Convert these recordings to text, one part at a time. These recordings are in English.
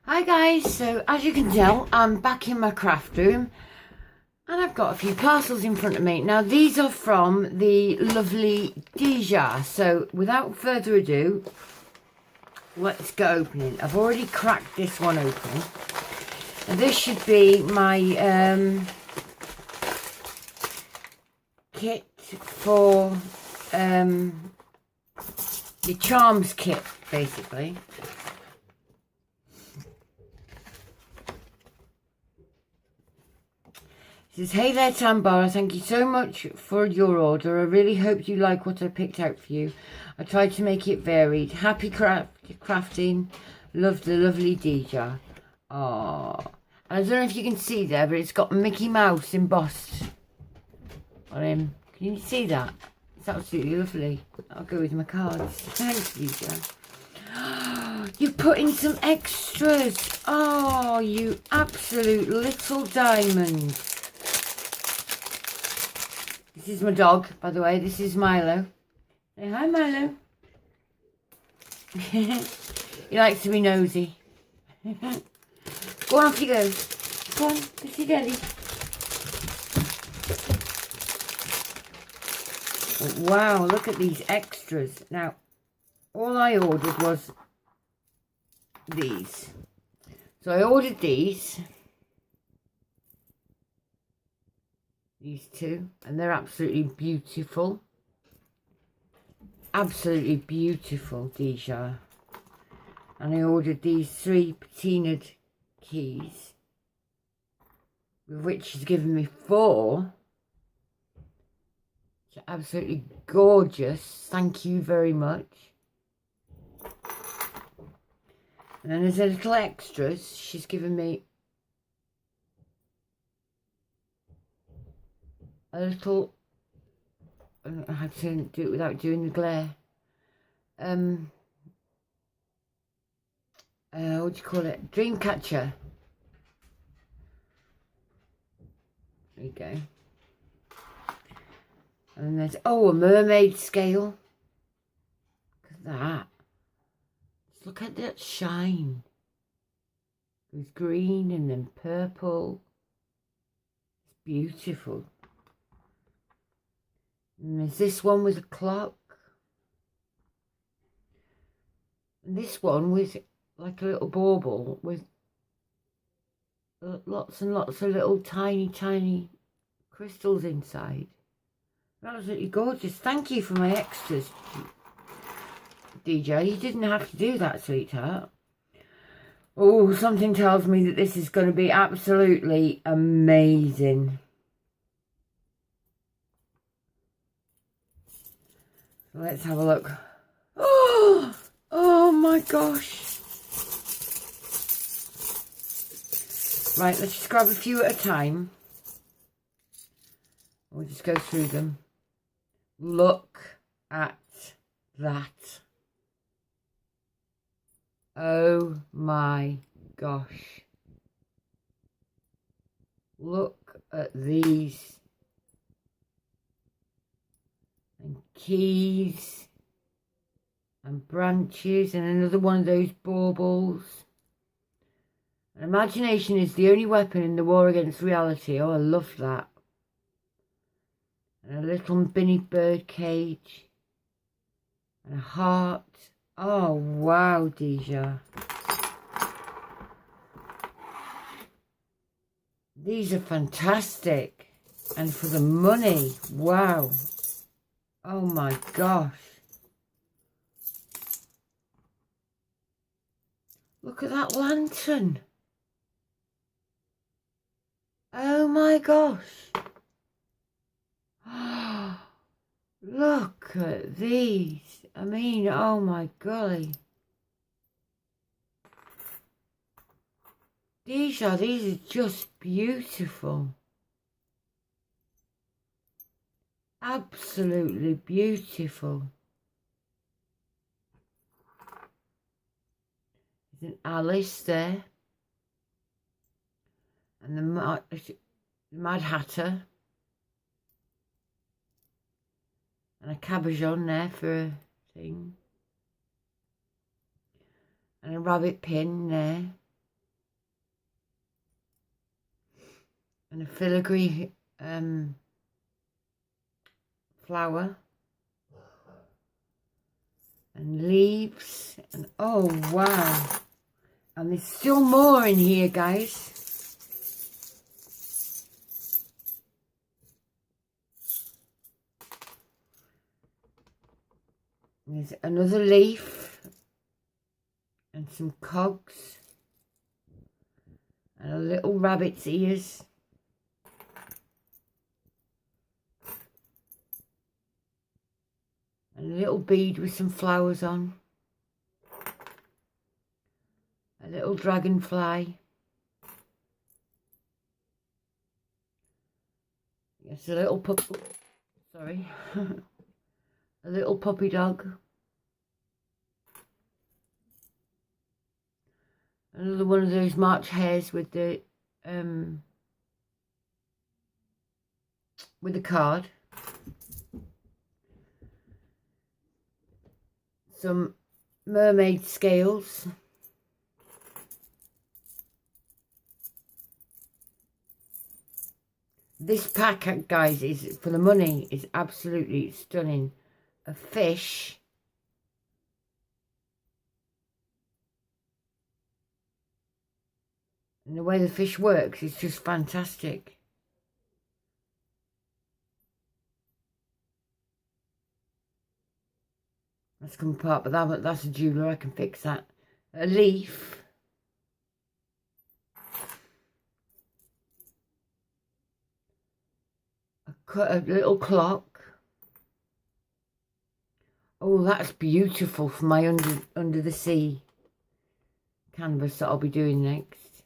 Hi guys, so as you can tell, I'm back in my craft room and I've got a few parcels in front of me. Now these are from the lovely Deja, so without further ado, let's go opening. I've already cracked this one open. And this should be my kit for the charms kit, basically. Says, hey there Tambara, thank you so much for your order. I really hope you like what I picked out for you. I tried to make it varied. Happy crafting. Love the lovely Deja. Aww. I don't know if you can see there, but it's got Mickey Mouse embossed on him. Can you see that? It's absolutely lovely. I'll go with my cards. Thanks, Deja. You put in some extras. Oh, you absolute little diamond. This is my dog, by the way. This is Milo. Say hi, Milo. He likes to be nosy. Go on, off you go. Go on, go see Daddy. Wow, look at these extras. Now, all I ordered was these. So I ordered these two, and they're absolutely beautiful. Absolutely beautiful, Deja. And I ordered these 3 patinaed keys, with which she's given me 4. Which are absolutely gorgeous. Thank you very much. And then there's a little extras. She's given me a little, I don't know how to do it without doing the glare. What do you call it? Dream catcher. There you go. And there's, a mermaid scale. Look at that. Just look at that shine. It was green and then purple. It's beautiful. And there's this one with a clock. And this one with like a little bauble with lots and lots of little tiny crystals inside. Absolutely gorgeous. Thank you for my extras, DJ. You didn't have to do that, sweetheart. Oh, something tells me that this is going to be absolutely amazing. So let's have a look. Oh my gosh. Right, let's just grab a few at a time. We'll just go through them. Look at that. Oh my gosh. Look at these. And keys. And branches. And another one of those baubles. And imagination is the only weapon in the war against reality. Oh, I love that. And a little Binny bird cage. And a heart. Oh, wow, Deja. These are fantastic. And for the money, wow. Oh my gosh. Look at that lantern. Oh my gosh. Look at these. I mean, oh my golly. Deja, these are just beautiful. Absolutely beautiful. There's an Alice there. And the Mad Hatter. And a cabochon there for a thing. And a rabbit pin there. and a filigree flower and leaves, and oh wow, and there's still more in here, guys. There's another leaf and some cogs and a little rabbit's ears. And a little bead with some flowers on. A little dragonfly. Yes, a little puppy. Sorry. A little puppy dog. Another one of those March hares with the card. Some mermaid scales. This pack, guys, is for the money, is absolutely stunning. A fish. And the way the fish works is just fantastic. That's come apart, but that's a jeweler, I can fix that. A leaf. A little clock. Oh, that's beautiful for my under the sea canvas that I'll be doing next.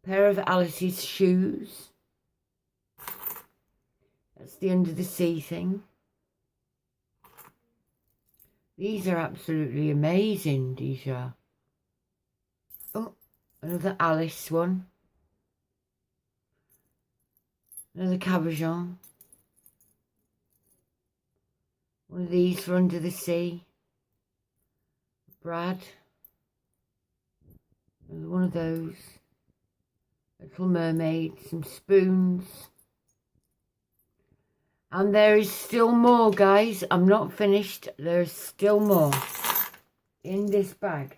A pair of Alice's shoes. That's the under the sea thing. These are absolutely amazing, Deja. Oh, another Alice one. Another cabochon. One of these for under the sea. Brad. Another one of those. Little mermaid. Some spoons. And there is still more, guys. I'm not finished. There's still more in this bag.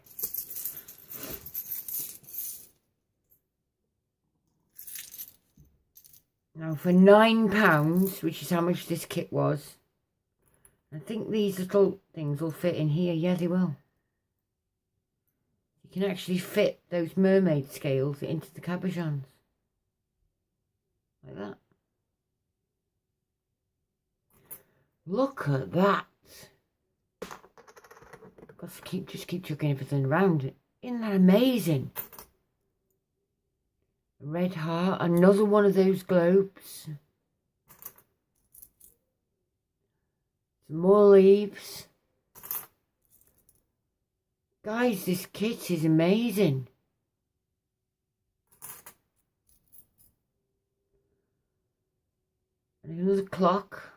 Now for £9, which is how much this kit was, I think these little things will fit in here. Yeah, they will. You can actually fit those mermaid scales into the cabochons. Like that. Look at that. I've got to just keep chucking everything around. Isn't that amazing? Red heart, another one of those globes. Some more leaves. Guys, this kit is amazing. And another clock.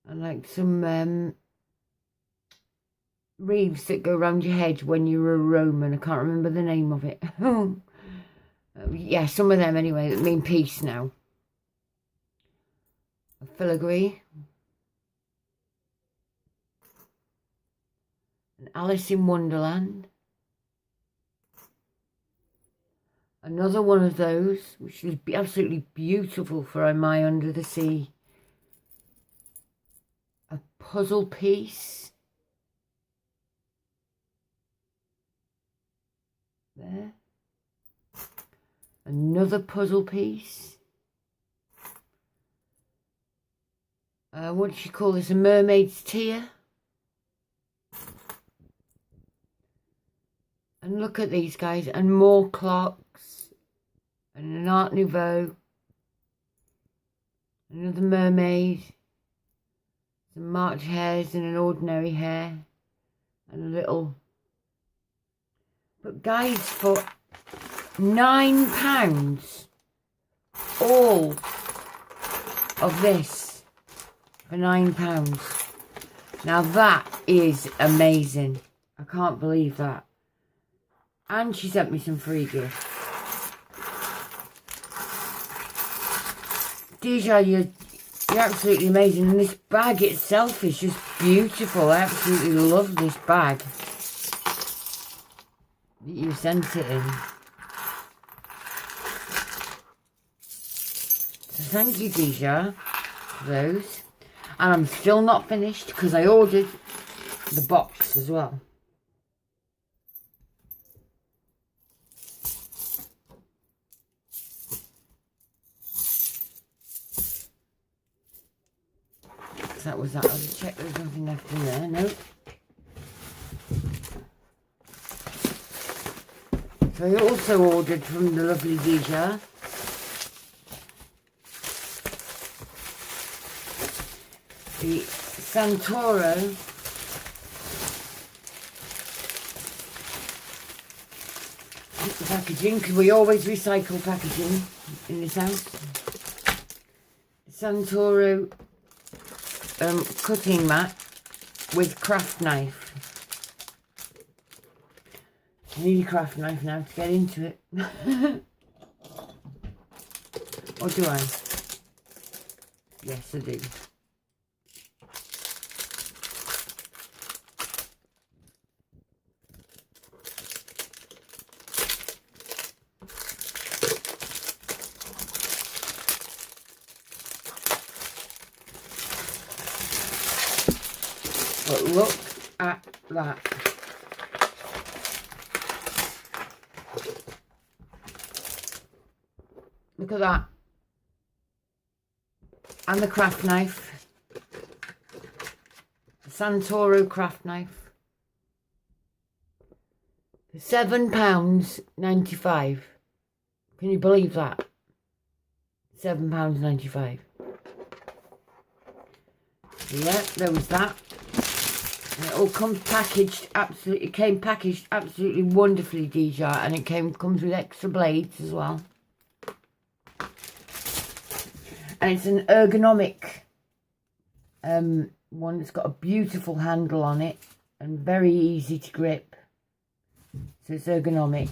And like some wreaths that go around your head when you're a Roman. I can't remember the name of it. Yeah, some of them anyway that mean peace now. A filigree. An Alice in Wonderland. Another one of those, which would be absolutely beautiful for my under the sea. A puzzle piece. There. Another puzzle piece. What do you call this? A mermaid's tear. And look at these, guys. And more clocks. And an Art Nouveau. Another mermaid. Some March hares and an ordinary hare. And a little. But guys, for £9, all of this for £9. Now that is amazing. I can't believe that. And she sent me some free gifts. Deja, you're absolutely amazing. And this bag itself is just beautiful. I absolutely love this bag that you sent it in. So thank you, Deja, for those. And I'm still not finished because I ordered the box as well. So that was that. I'll just check there's nothing left in there. No. So I also ordered from the lovely Deja the Santoro packaging, because we always recycle packaging in this house. Santoro cutting mat with craft knife. I need a craft knife now to get into it. Or do I? Yes, I do. But look at that. Look at that. And the craft knife. The Santoro craft knife. For £7.95. Can you believe that? £7.95. Yeah, there was that. And it all comes packaged absolutely. It came packaged absolutely wonderfully, Deja, and it comes with extra blades as well. And it's an ergonomic one that's got a beautiful handle on it and very easy to grip. So it's ergonomic.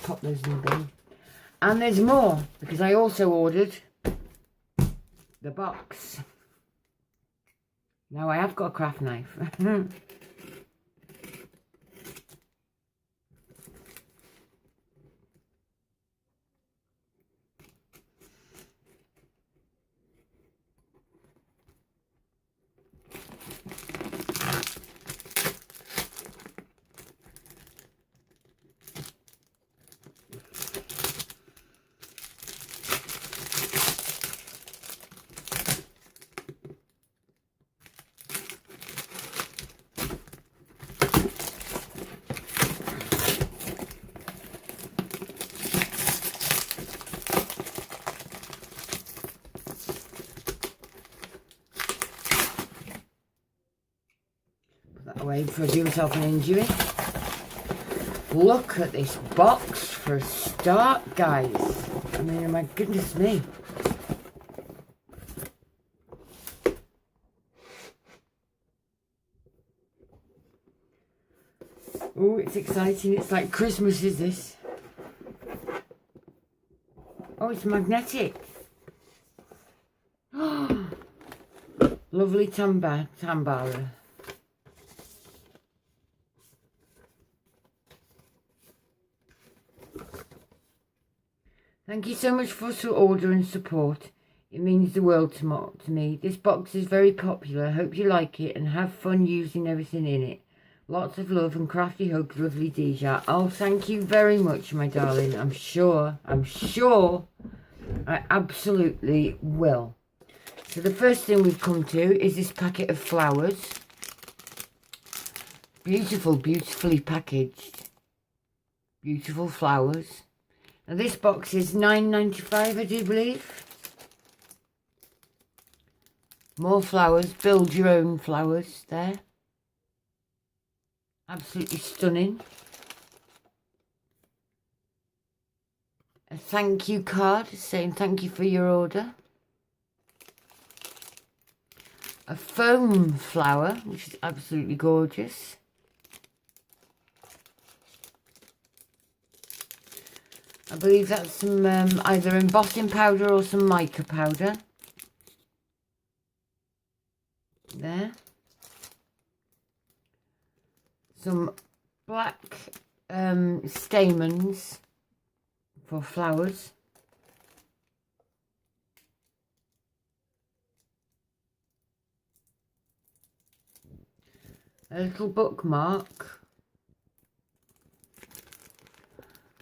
Pop those in the bin. And there's more, because I also ordered the box. Now I have got a craft knife. Away before I do myself an injury. Look at this box for a start, guys. I mean, my goodness me. Oh, it's exciting. It's like Christmas, is this? Oh, it's magnetic. Oh, lovely tambara. Thank you so much for your order and support. It means the world to me. This box is very popular. I hope you like it and have fun using everything in it. Lots of love and crafty hugs, lovely Deja. Oh, thank you very much, my darling. I'm sure I absolutely will. So the first thing we've come to is this packet of flowers. Beautiful, beautifully packaged. Beautiful flowers. Now this box is £9.95, I do believe. More flowers, build your own flowers there. Absolutely stunning. A thank you card saying thank you for your order. A foam flower, which is absolutely gorgeous. I believe that's some either embossing powder or some mica powder. There. Some black stamens for flowers. A little bookmark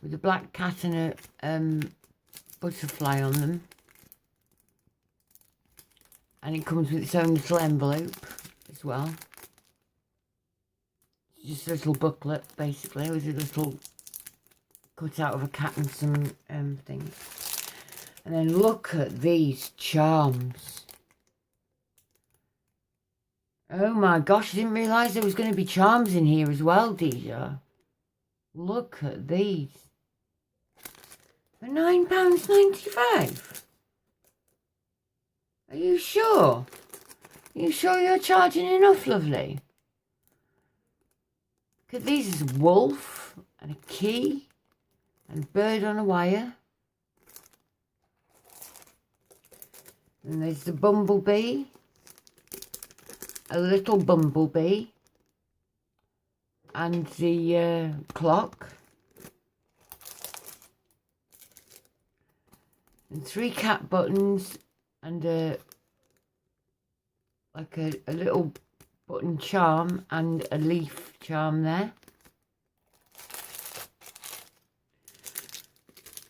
with a black cat and a butterfly on them. And it comes with its own little envelope as well. It's just a little booklet, basically, with a little cut out of a cat and some things. And then look at these charms. Oh my gosh, I didn't realise there was going to be charms in here as well, Deja. Look at these. For £9.95. Are you sure? Are you sure you're charging enough, lovely? Look at these. Is a wolf and a key and bird on a wire. And there's the bumblebee. A little bumblebee. And the clock. And 3 cat buttons. And like a little button charm and a leaf charm there.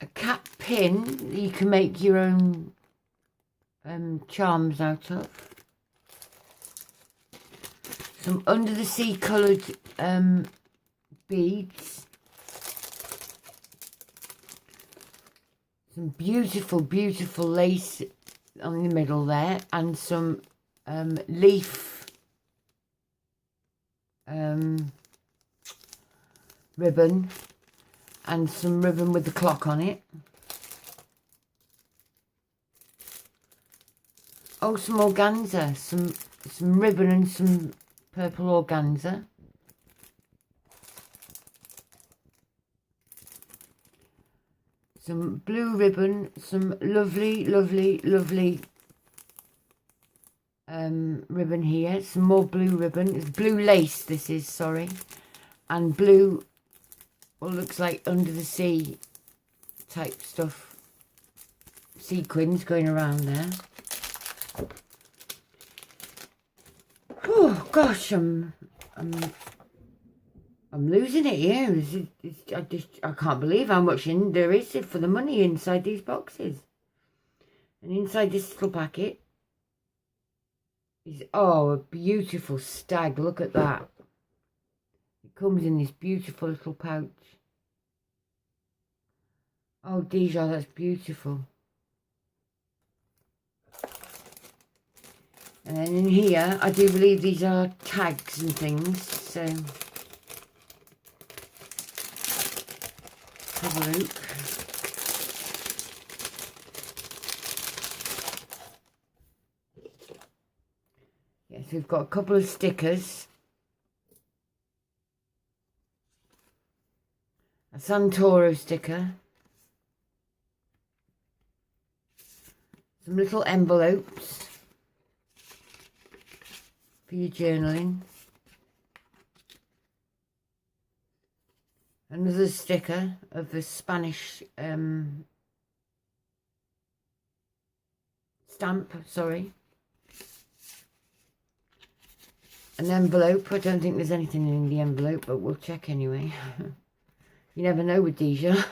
A cat pin that you can make your own charms out of. Some under the sea coloured beads. Some beautiful, beautiful lace on the middle there, and some leaf ribbon, and some ribbon with the clock on it. Oh, some organza, some ribbon and some purple organza. Some blue ribbon, some lovely, lovely, lovely ribbon here. Some more blue ribbon. It's blue lace, this is, sorry. And blue, what looks like under the sea type stuff. Sequins going around there. Oh gosh, I'm losing it here. I can't believe how much there is for the money inside these boxes. And inside this little packet is, oh, a beautiful stag. Look at that. It comes in this beautiful little pouch. Oh, Deja, that's beautiful. And then in here, I do believe these are tags and things, so have a look. Yes, we've got a couple of stickers. A Santoro sticker. Some little envelopes for your journaling. Another sticker of the Spanish stamp, sorry. An envelope. I don't think there's anything in the envelope, but we'll check anyway. You never know with Deja.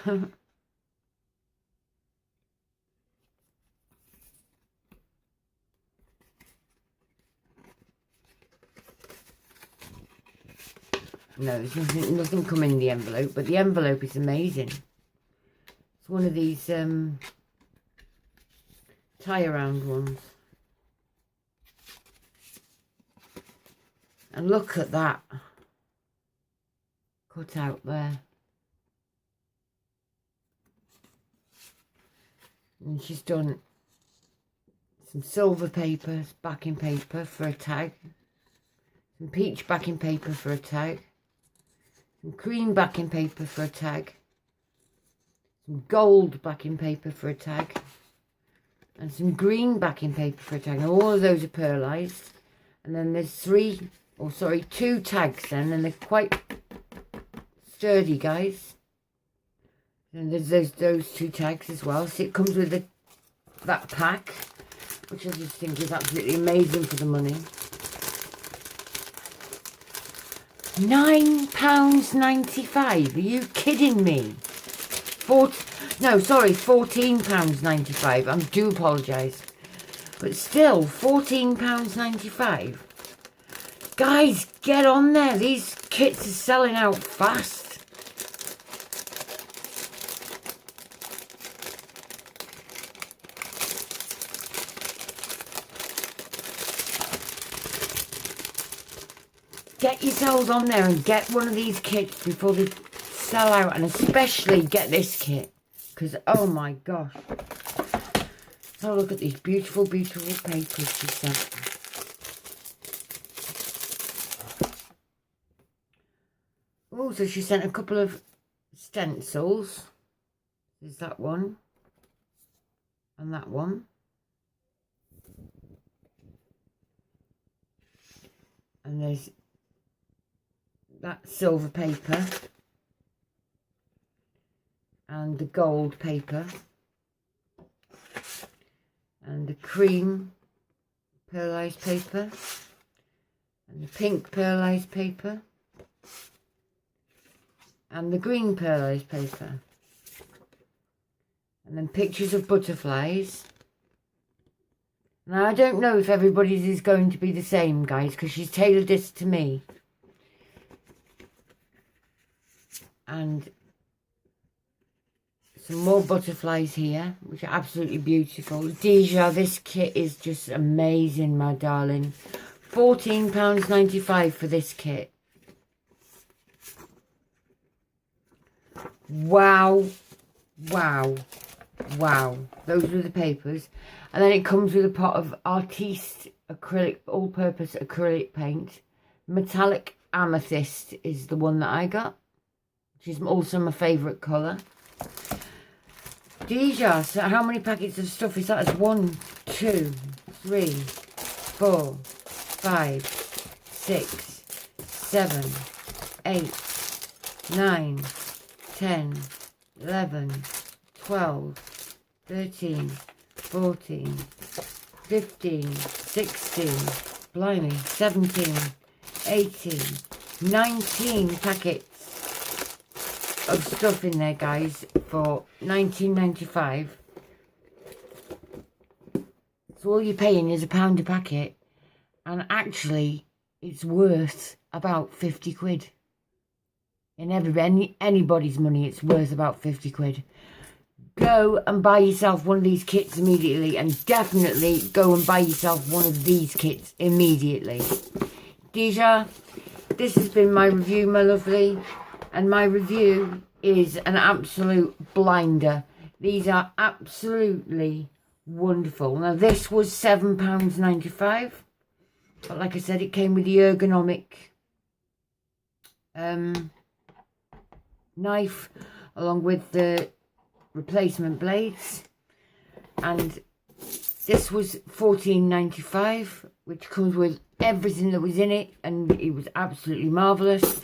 No, there's nothing coming in the envelope, but the envelope is amazing. It's one of these tie-around ones. And look at that cut out there. And she's done some silver paper, backing paper for a tag. Some peach backing paper for a tag. Some cream backing paper for a tag. some gold backing paper for a tag, and some green backing paper for a tag. And all of those are pearlized. And then there's two tags then, and they're quite sturdy, guys. And there's those two tags as well. So it comes with that pack, which I just think is absolutely amazing for the money. £9.95. Are you kidding me? £14.95. I do apologise. But still, £14.95. Guys, get on there. These kits are selling out fast. Get yourselves on there and get one of these kits before they sell out. And especially get this kit. Because, oh my gosh. Let's have a look at these beautiful, beautiful papers she sent. Oh, so she sent a couple of stencils. There's that one. And that one. And there's that silver paper. And the gold paper. And the cream pearlized paper. And the pink pearlized paper. And the green pearlized paper. And then pictures of butterflies. Now, I don't know if everybody's is going to be the same, guys, because she's tailored this to me. And some more butterflies here, which are absolutely beautiful. Deja, this kit is just amazing, my darling. £14.95 for this kit. Wow. Wow. Wow. Those are the papers. And then it comes with a pot of Artiste acrylic, all-purpose acrylic paint. Metallic Amethyst is the one that I got, which is also my favourite colour. Deja, so how many packets of stuff is that? It's 1, 2, 3, 4, 5, 6, 7, 8, 9, 10, 11, 12, 13, 14, 15, 16, blimey, 17, 18, 19 packets of stuff in there, guys, for £19.95. So all you're paying is £1 a packet, and actually it's worth about 50 quid. In anybody's money, it's worth about 50 quid. Go and buy yourself one of these kits immediately, and definitely go and buy yourself one of these kits immediately. Deja, this has been my review, my lovely, and my review is an absolute blinder. These are absolutely wonderful. Now, this was £7.95, but like I said, it came with the ergonomic knife along with the replacement blades, and this was £14.95, which comes with everything that was in it, and it was absolutely marvellous.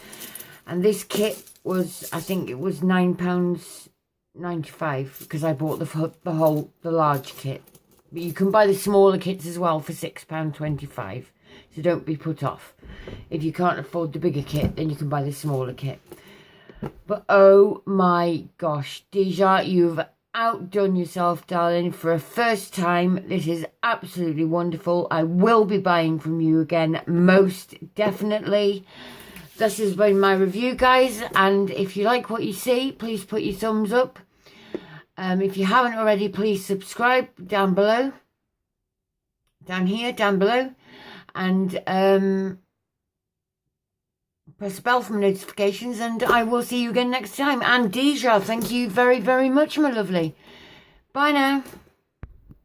And this kit was, I think it was £9.95, because I bought the large kit. But you can buy the smaller kits as well for £6.25, so don't be put off. If you can't afford the bigger kit, then you can buy the smaller kit. But oh my gosh, Deja, you've outdone yourself, darling, for a first time. This is absolutely wonderful. I will be buying from you again, most definitely. This has been my review, guys, and if you like what you see, please put your thumbs up. If you haven't already, please subscribe down below. Down here, down below. And press the bell for notifications, and I will see you again next time. And Deja, thank you very, very much, my lovely. Bye now.